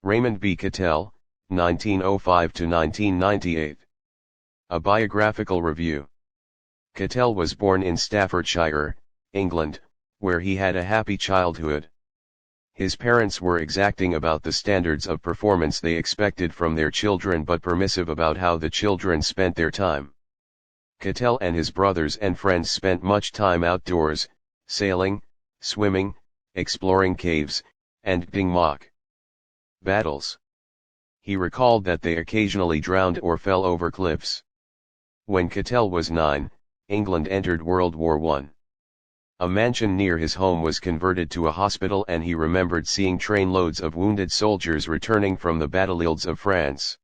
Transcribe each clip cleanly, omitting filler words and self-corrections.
Raymond B. Cattell, 1905 to 1998. A Biographical Review. Cattell was born in Staffordshire, England, where he had a happy childhood. His parents were exacting about the standards of performance they expected from their children, but permissive about how the children spent their time. Cattell and his brothers and friends spent much time outdoors, sailing, swimming, exploring caves, and doing mock battles. He recalled that they occasionally drowned or fell over cliffs. When Cattell was 9, England entered World War I. A mansion near his home was converted to a hospital, and he remembered seeing trainloads of wounded soldiers returning from the battlefields of France.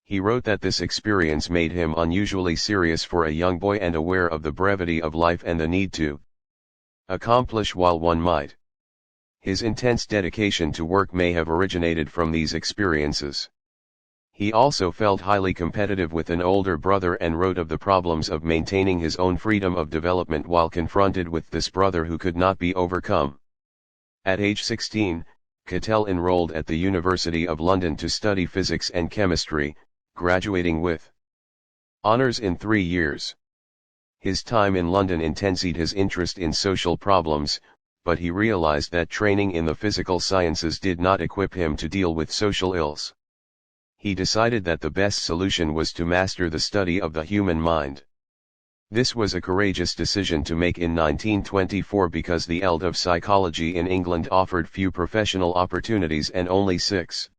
He wrote that this experience made him unusually serious for a young boy and aware of the brevity of life and the need to accomplish while one might. His intense dedication to work may have originated from these experiences. He also felt highly competitive with an older brother and wrote of the problems of maintaining his own freedom of development while confronted with this brother who could not be overcome. At age 16, Cattell enrolled at the University of London to study physics and chemistry, graduating with honors in 3 years. His time in London intensified his interest in social problems, but he realized that training in the physical sciences did not equip him to deal with social ills. He decided that the best solution was to master the study of the human mind. This was a courageous decision to make in 1924 because the field of psychology in England offered few professional opportunities and only 6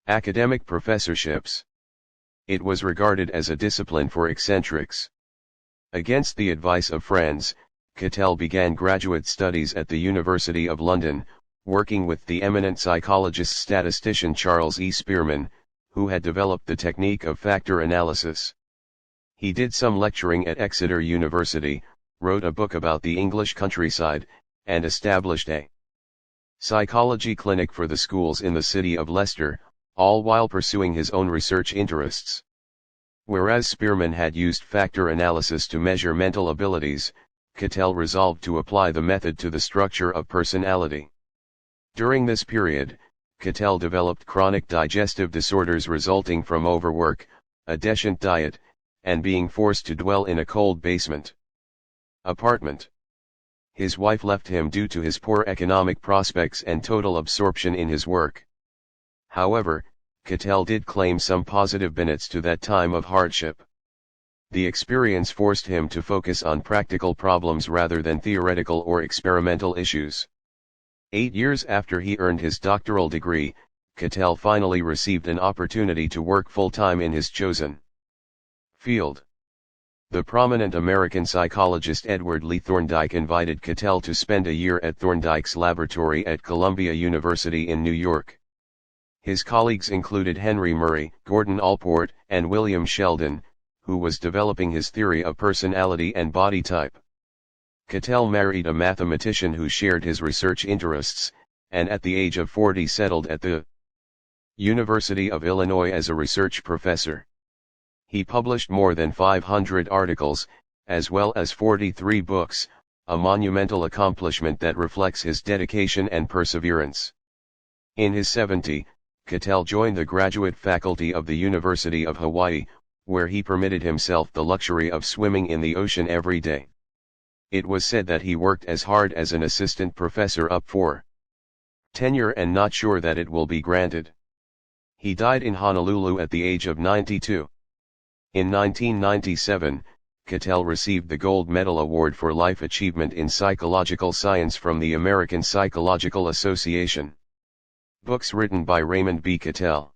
academic professorships. It was regarded as a discipline for eccentrics. Against the advice of friends, Cattell began graduate studies at the University of London, working with the eminent psychologist-statistician Charles E. Spearman, who had developed the technique of factor analysis. He did some lecturing at Exeter University, wrote a book about the English countryside, and established a psychology clinic for the schools in the city of Leicester, all while pursuing his own research interests. Whereas Spearman had used factor analysis to measure mental abilities, Cattell resolved to apply the method to the structure of personality. During this period, Cattell developed chronic digestive disorders resulting from overwork, a decadent diet, and being forced to dwell in a cold basement apartment. His wife left him due to his poor economic prospects and total absorption in his work. However, Cattell did claim some positive benefits to that time of hardship. The experience forced him to focus on practical problems rather than theoretical or experimental issues. 8 years after he earned his doctoral degree, Cattell finally received an opportunity to work full-time in his chosen field. The prominent American psychologist Edward Lee Thorndike invited Cattell to spend a year at Thorndike's laboratory at Columbia University in New York. His colleagues included Henry Murray, Gordon Allport, and William Sheldon, who was developing his theory of personality and body type. Cattell married a mathematician who shared his research interests, and at the age of 40 settled at the University of Illinois as a research professor. He published more than 500 articles, as well as 43 books, a monumental accomplishment that reflects his dedication and perseverance. In his 70s, Cattell joined the graduate faculty of the University of Hawaii, where he permitted himself the luxury of swimming in the ocean every day. It was said that he worked as hard as an assistant professor up for tenure and not sure that it will be granted. He died in Honolulu at the age of 92. In 1997, Cattell received the Gold Medal Award for Life Achievement in Psychological Science from the American Psychological Association. Books written by Raymond B. Cattell.